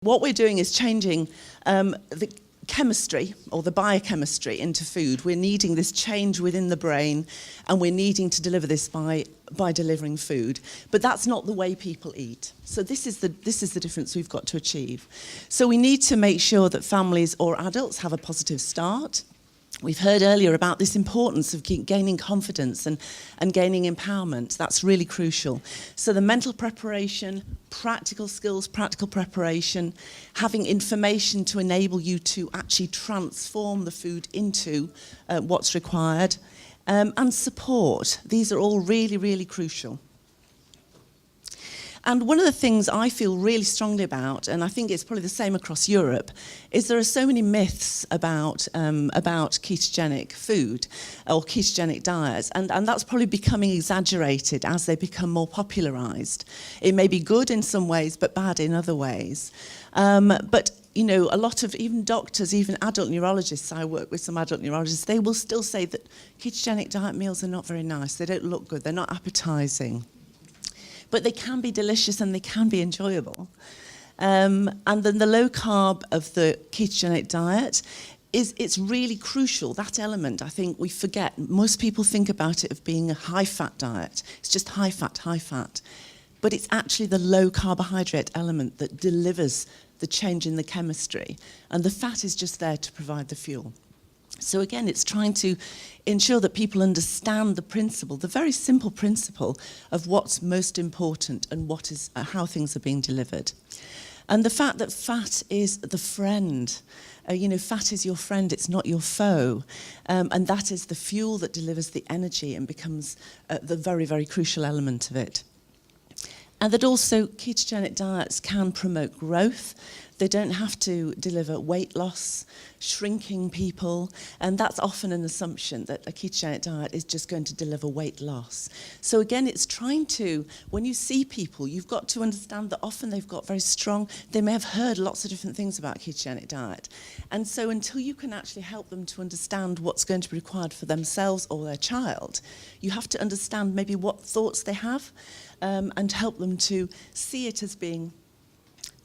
what we're doing is changing the chemistry or the biochemistry into food. We're needing this change within the brain, and we're needing to deliver this by delivering food. But that's not the way people eat. So this is the difference we've got to achieve. So we need to make sure that families or adults have a positive start. We've heard earlier about this importance of gaining confidence and gaining empowerment. That's really crucial. So the mental preparation, practical skills, practical preparation, having information to enable you to actually transform the food into what's required, and support. These are all really, really crucial. And one of the things I feel really strongly about, and I think it's probably the same across Europe, is there are so many myths about ketogenic food or ketogenic diets, and that's probably becoming exaggerated as they become more popularised. It may be good in some ways, but bad in other ways. But you know, a lot of even doctors, even adult neurologists, I work with some adult neurologists, they will still say that ketogenic diet meals are not very nice. They don't look good. They're not appetising. But they can be delicious and they can be enjoyable. And then the low carb of the ketogenic diet it's really crucial. That element, I think we forget. Most people think about it as being a high-fat diet. It's just high fat. But it's actually the low carbohydrate element that delivers the change in the chemistry. And the fat is just there to provide the fuel. So again, it's trying to ensure that people understand the principle, the very simple principle of what's most important and what is how things are being delivered. And the fact that fat is the friend. You know, fat is your friend, it's not your foe. And that is the fuel that delivers the energy and becomes the very, very crucial element of it. And that also ketogenic diets can promote growth. They don't have to deliver weight loss, shrinking people, and that's often an assumption that a ketogenic diet is just going to deliver weight loss. So again, it's trying to, when you see people, you've got to understand that often they've got very strong, they may have heard lots of different things about ketogenic diet. And so until you can actually help them to understand what's going to be required for themselves or their child, you have to understand maybe what thoughts they have, and help them to see it as being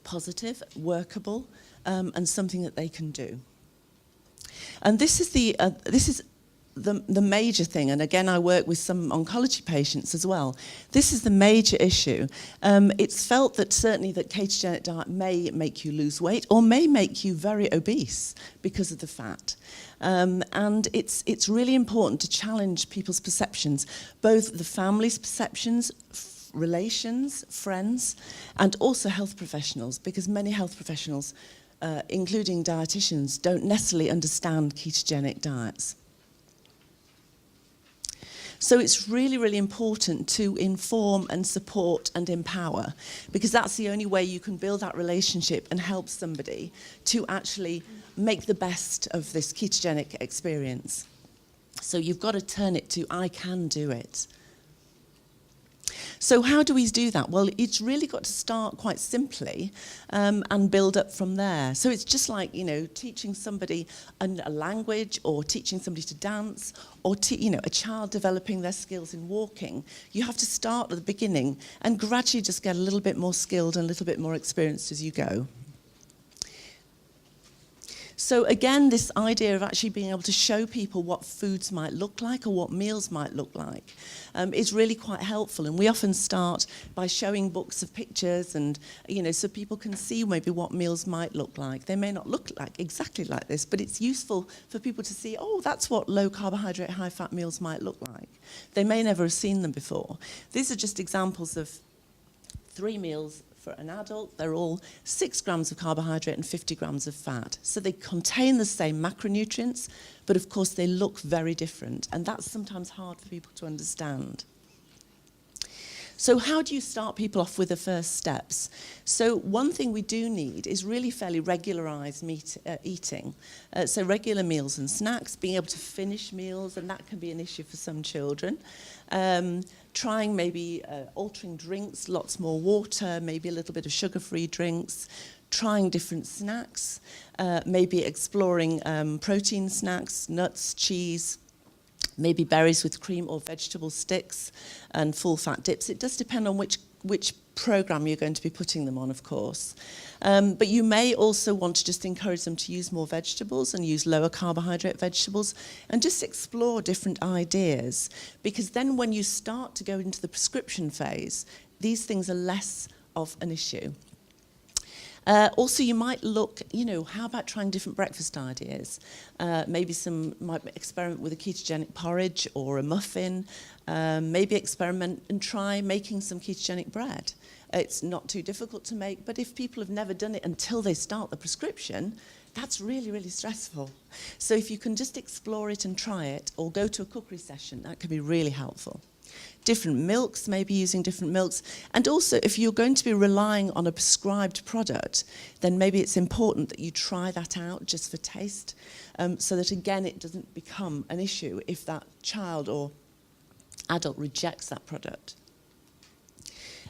positive, workable, and something that they can do. And this is the major thing. And again, I work with some oncology patients as well. This is the major issue. It's felt that certainly that ketogenic diet may make you lose weight or may make you very obese because of the fat. And it's really important to challenge people's perceptions, both the family's perceptions, relations, friends, and also health professionals, because many health professionals, including dietitians, don't necessarily understand ketogenic diets. So it's really, really important to inform and support and empower, because that's the only way you can build that relationship and help somebody to actually make the best of this ketogenic experience. So you've got to turn it to, I can do it. So how do we do that? Well, it's really got to start quite simply and build up from there. So it's just like, you know, teaching somebody a language or teaching somebody to dance or, you know, a child developing their skills in walking. You have to start at the beginning and gradually just get a little bit more skilled and a little bit more experienced as you go. So again, this idea of actually being able to show people what foods might look like or what meals might look like is really quite helpful. And we often start by showing books of pictures and, you know, so people can see maybe what meals might look like. They may not look like exactly like this, but it's useful for people to see, oh, that's what low carbohydrate, high fat meals might look like. They may never have seen them before. These are just examples of 3 meals for an adult. They're all 6 grams of carbohydrate and 50 grams of fat. So they contain the same macronutrients, but of course they look very different. And that's sometimes hard for people to understand. So how do you start people off with the first steps? So one thing we do need is really fairly regularized eating. So regular meals and snacks, being able to finish meals, and that can be an issue for some children. Trying maybe altering drinks, lots more water, maybe a little bit of sugar-free drinks, trying different snacks, maybe exploring protein snacks, nuts, cheese, maybe berries with cream or vegetable sticks and full-fat dips. It does depend on which program you're going to be putting them on, of course. But you may also want to just encourage them to use more vegetables and use lower carbohydrate vegetables and just explore different ideas, because then when you start to go into the prescription phase, these things are less of an issue. Also, you might look, how about trying different breakfast ideas? Maybe might experiment with a ketogenic porridge or a muffin. Maybe experiment and try making some ketogenic bread. It's not too difficult to make, but if people have never done it until they start the prescription, that's really, really stressful. So if you can just explore it and try it, or go to a cookery session, that can be really helpful. Different milks, maybe using different milks. And also, if you're going to be relying on a prescribed product, then maybe it's important that you try that out just for taste, so that, again, it doesn't become an issue if that child or adult rejects that product.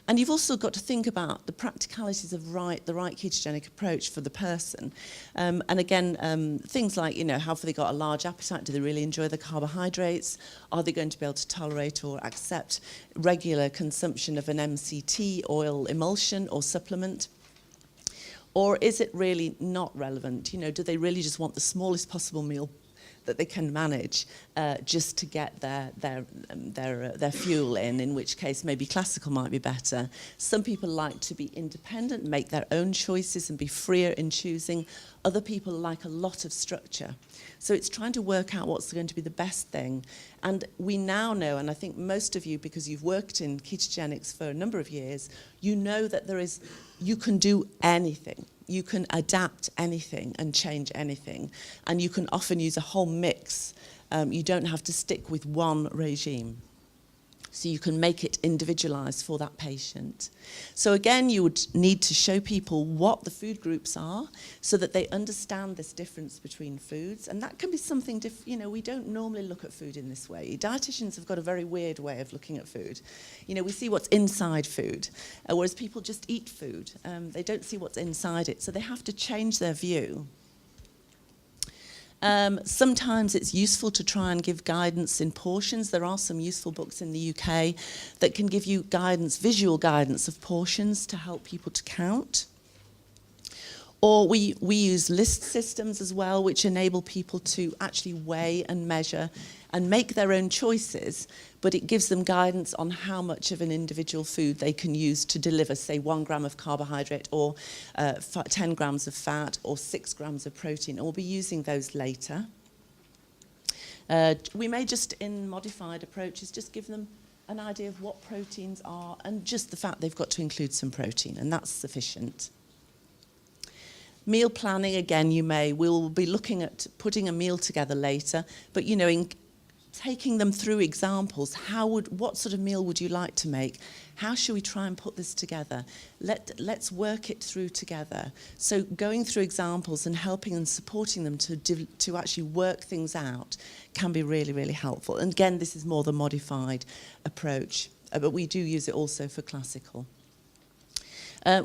And you've also got to think about the practicalities of the right ketogenic approach for the person. And again, things like, have they got a large appetite? Do they really enjoy the carbohydrates? Are they going to be able to tolerate or accept regular consumption of an MCT oil emulsion or supplement? Or is it really not relevant? Do they really just want the smallest possible meal that they can manage just to get their fuel in which case maybe classical might be better. Some people like to be independent, make their own choices and be freer in choosing. Other people like a lot of structure. So it's trying to work out what's going to be the best thing. And we now know, and I think most of you, because you've worked in ketogenics for a number of years, you know that you can do anything. You can adapt anything and change anything. And you can often use a whole mix. You don't have to stick with one regime. So you can make it individualized for that patient. So again, you would need to show people what the food groups are so that they understand this difference between foods. And that can be something different. We don't normally look at food in this way. Dietitians have got a very weird way of looking at food. We see what's inside food, whereas people just eat food. They don't see what's inside it. So they have to change their view. Sometimes it's useful to try and give guidance in portions. There are some useful books in the UK that can give you visual guidance of portions to help people to count. Or we use list systems as well, which enable people to actually weigh and measure and make their own choices, but it gives them guidance on how much of an individual food they can use to deliver, say, 1 gram of carbohydrate or 10 grams of fat or 6 grams of protein. And we'll be using those later. We may just, in modified approaches, just give them an idea of what proteins are and just the fact they've got to include some protein, and that's sufficient. Meal planning, again, we'll be looking at putting a meal together later, but in taking them through examples, what sort of meal would you like to make? How should we try and put this together? Let's work it through together. So going through examples and helping and supporting them to actually work things out can be really, really helpful. And again, this is more the modified approach, but we do use it also for classical.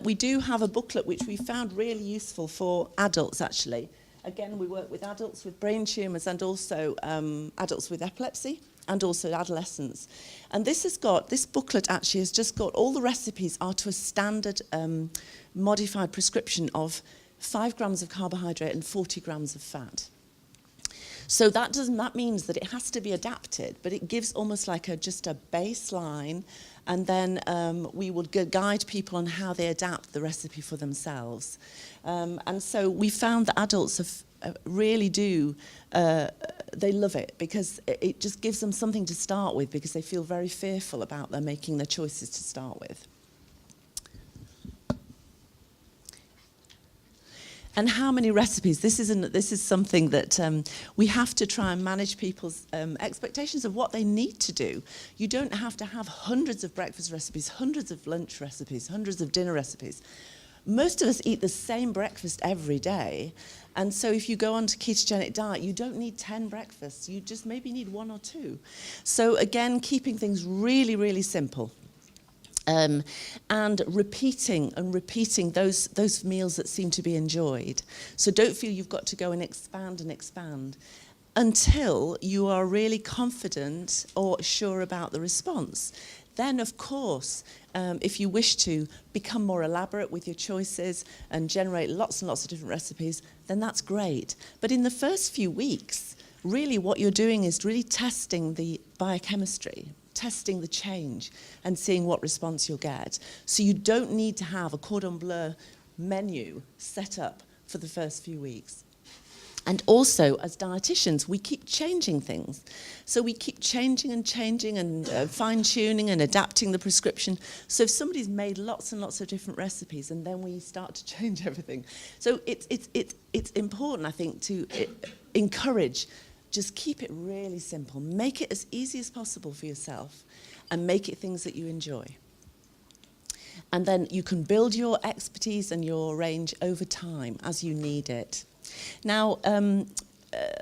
We do have a booklet which we found really useful for adults, actually. Again, we work with adults with brain tumours and also adults with epilepsy and also adolescents. And this booklet actually has just got all the recipes are to a standard modified prescription of 5 grams of carbohydrate and 40 grams of fat. So that means that it has to be adapted, but it gives almost like just a baseline, and then we would guide people on how they adapt the recipe for themselves. And so we found that adults really do, they love it because it just gives them something to start with, because they feel very fearful about them making their choices to start with. And how many recipes? This is something that we have to try and manage people's expectations of what they need to do. You don't have to have hundreds of breakfast recipes, hundreds of lunch recipes, hundreds of dinner recipes. Most of us eat the same breakfast every day. And so if you go on to ketogenic diet, you don't need 10 breakfasts. You just maybe need 1 or 2. So again, keeping things really, really simple. And repeating those meals that seem to be enjoyed. So don't feel you've got to go and expand until you are really confident or sure about the response. Then, of course, if you wish to become more elaborate with your choices and generate lots and lots of different recipes, then that's great. But in the first few weeks, really what you're doing is really testing the biochemistry, testing the change and seeing what response you'll get. So you don't need to have a cordon bleu menu set up for the first few weeks. And also, as dietitians, we keep changing things. So we keep changing and fine-tuning and adapting the prescription. So if somebody's made lots and lots of different recipes, and then we start to change everything. So it's important, I think, to encourage, just keep it really simple. Make it as easy as possible for yourself, and make it things that you enjoy. And then you can build your expertise and your range over time as you need it. Now,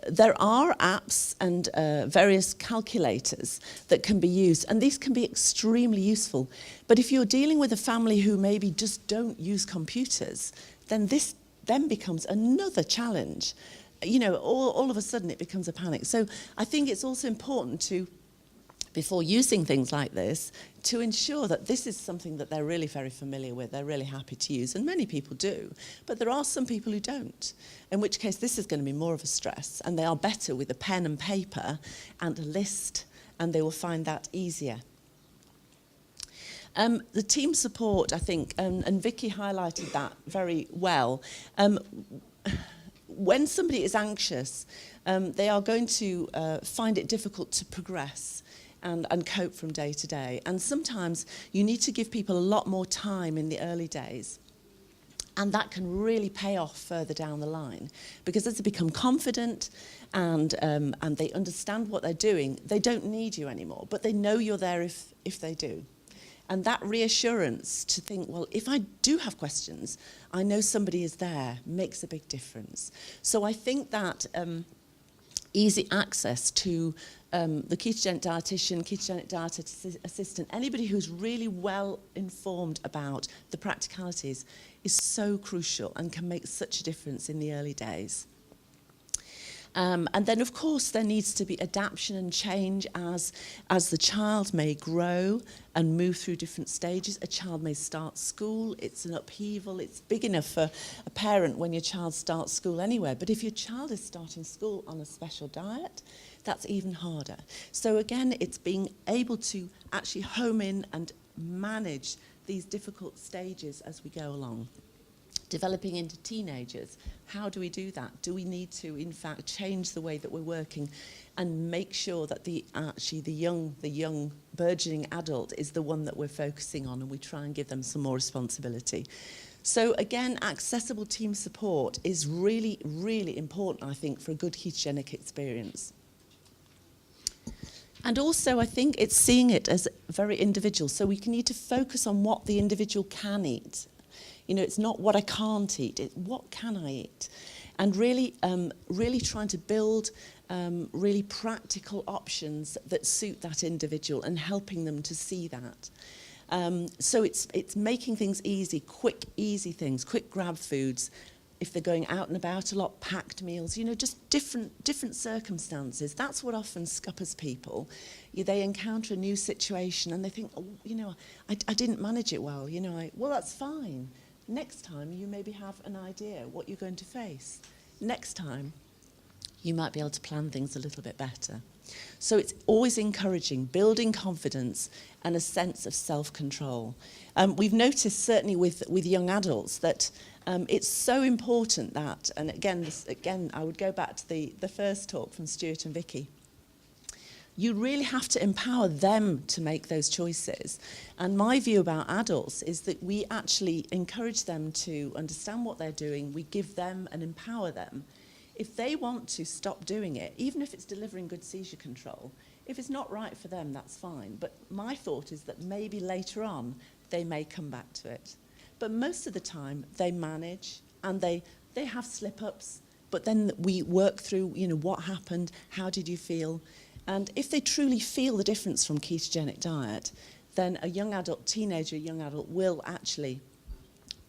there are apps and various calculators that can be used, and these can be extremely useful. But if you're dealing with a family who maybe just don't use computers, then this then becomes another challenge. You know, all of a sudden it becomes a panic. So I think it's also important to, before using things like this, to ensure that this is something that they're really very familiar with, they're really happy to use, and many people do. But there are some people who don't, in which case this is going to be more of a stress, and they are better with a pen and paper and a list, and they will find that easier. The team support, I think, and Vicky highlighted that very well. When somebody is anxious, they are going to find it difficult to progress and cope from day to day. And sometimes you need to give people a lot more time in the early days. And that can really pay off further down the line. Because as they become confident and they understand what they're doing, they don't need you anymore. But they know you're there if they do. And that reassurance to think, well, if I do have questions, I know somebody is there, makes a big difference. So I think that easy access to the ketogenic dietitian, ketogenic diet assistant, anybody who's really well informed about the practicalities is so crucial and can make such a difference in the early days. And then, of course, there needs to be adaptation and change as the child may grow and move through different stages. A child may start school. It's an upheaval. It's big enough for a parent when your child starts school anywhere. But if your child is starting school on a special diet, that's even harder. So again, it's being able to actually home in and manage these difficult stages as we go along. Developing into teenagers, how do we do that? Do we need to, in fact, change the way that we're working and make sure that the young burgeoning adult is the one that we're focusing on, and we try and give them some more responsibility? So again, accessible team support is really, really important, I think, for a good ketogenic experience. And also, I think it's seeing it as very individual. So we need to focus on what the individual can eat. You know, it's not what I can't eat, it's what can I eat? And really, really trying to build really practical options that suit that individual and helping them to see that. So it's making things easy, quick, easy things, quick grab foods. If they're going out and about a lot, packed meals, you know, just different circumstances. That's what often scuppers people. They encounter a new situation and they think, oh, you know, I didn't manage it well. You know, well, that's fine. Next time, you maybe have an idea what you're going to face. Next time, you might be able to plan things a little bit better. So it's always encouraging, building confidence and a sense of self-control. We've noticed, certainly with young adults, that it's so important that, and again, I would go back to the first talk from Stuart and Vicky. You really have to empower them to make those choices. And my view about adults is that we actually encourage them to understand what they're doing. We give them and empower them. If they want to stop doing it, even if it's delivering good seizure control, if it's not right for them, that's fine. But my thought is that maybe later on, they may come back to it. But most of the time, they manage and they have slip-ups. But then we work through, you know, what happened, how did you feel? And if they truly feel the difference from ketogenic diet, then a young adult, teenager, young adult will actually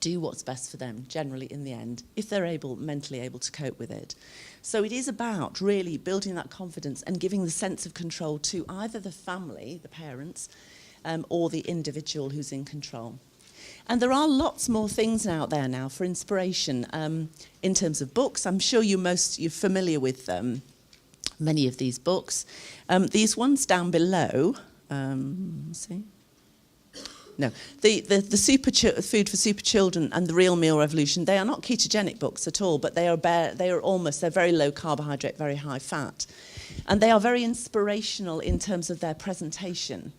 do what's best for them, generally in the end, if they're mentally able to cope with it. So it is about really building that confidence and giving the sense of control to either the family, the parents, or the individual who's in control. And there are lots more things out there now for inspiration in terms of books. I'm sure you're familiar with many of these books. These ones down below, see? No, the Food for Super Children and the Real Meal Revolution, they are not ketogenic books at all, but they're very low carbohydrate, very high fat. And they are very inspirational in terms of their presentation.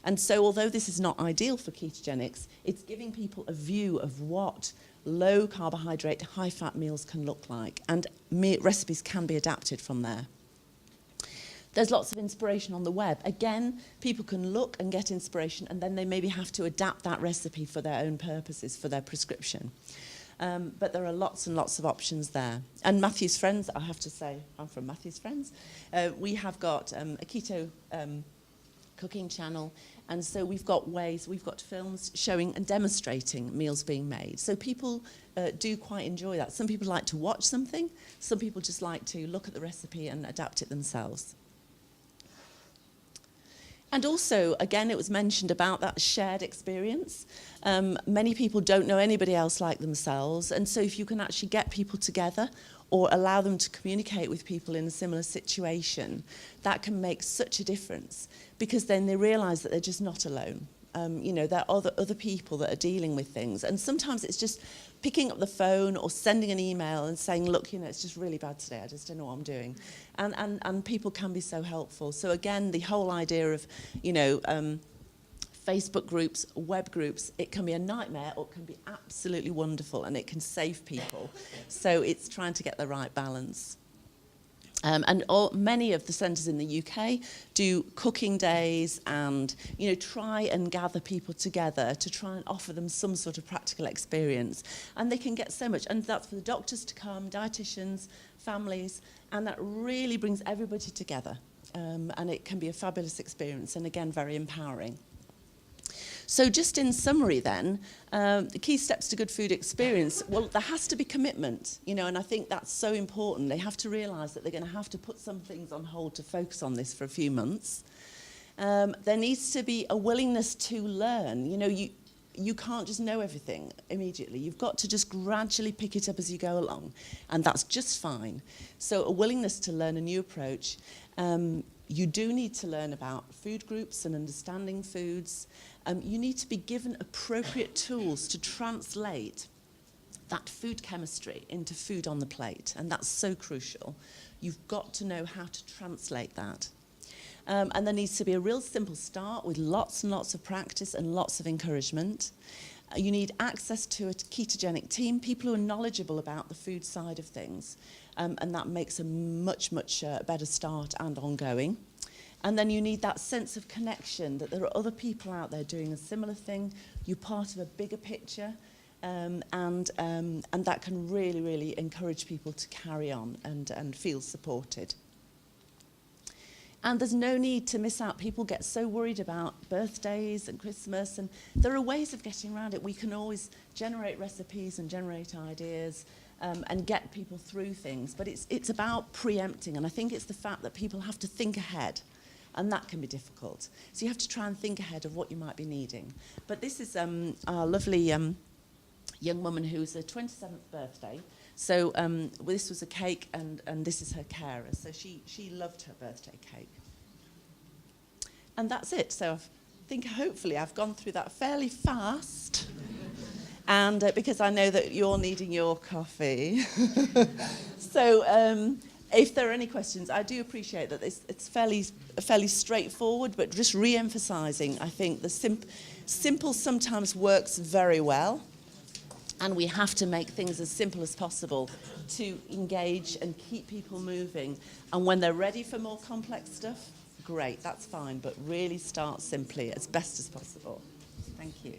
And so although this is not ideal for ketogenics, it's giving people a view of what low carbohydrate, high fat meals can look like. And recipes can be adapted from there. There's lots of inspiration on the web. Again, people can look and get inspiration, and then they maybe have to adapt that recipe for their own purposes, for their prescription. But there are lots and lots of options there. And Matthew's Friends, I have to say, I'm from Matthew's Friends. We have got a keto cooking channel, and so we've got films showing and demonstrating meals being made. So people do quite enjoy that. Some people like to watch something, some people just like to look at the recipe and adapt it themselves. And also, again, it was mentioned about that shared experience. Many people don't know anybody else like themselves, and so if you can actually get people together or allow them to communicate with people in a similar situation, that can make such a difference, because then they realise that they're just not alone. There are other people that are dealing with things, and sometimes it's just picking up the phone or sending an email and saying, look, it's just really bad today, I just don't know what I'm doing. And people can be so helpful. So again, the whole idea of, Facebook groups, web groups, it can be a nightmare or it can be absolutely wonderful, and it can save people. So it's trying to get the right balance. Many of the centres in the UK do cooking days and, try and gather people together to try and offer them some sort of practical experience. And they can get so much. And that's for the doctors to come, dietitians, families, and that really brings everybody together. And it can be a fabulous experience and, again, very empowering. So just in summary then, the key steps to good food experience, well, there has to be commitment, and I think that's so important. They have to realise that they're going to have to put some things on hold to focus on this for a few months. There needs to be a willingness to learn. You can't just know everything immediately. You've got to just gradually pick it up as you go along, and that's just fine. So a willingness to learn a new approach. You do need to learn about food groups and understanding foods. You need to be given appropriate tools to translate that food chemistry into food on the plate, and that's so crucial. You've got to know how to translate that. And there needs to be a real simple start with lots and lots of practice and lots of encouragement. You need access to a ketogenic team, people who are knowledgeable about the food side of things, and that makes a much, much better start and ongoing. And then you need that sense of connection, that there are other people out there doing a similar thing. You're part of a bigger picture, and that can really, really encourage people to carry on and feel supported. And there's no need to miss out. People get so worried about birthdays and Christmas, and there are ways of getting around it. We can always generate recipes and generate ideas and get people through things, but it's about preempting, and I think it's the fact that people have to think ahead, and that can be difficult. So you have to try and think ahead of what you might be needing. But this is our lovely young woman who's her 27th birthday. So this was a cake, and this is her carer. So she loved her birthday cake. And that's it. So I think hopefully I've gone through that fairly fast. And because I know that you're needing your coffee. So if there are any questions, I do appreciate that it's fairly straightforward, but just re-emphasising, I think the simple sometimes works very well. And we have to make things as simple as possible to engage and keep people moving. And when they're ready for more complex stuff, great, that's fine. But really start simply as best as possible. Thank you.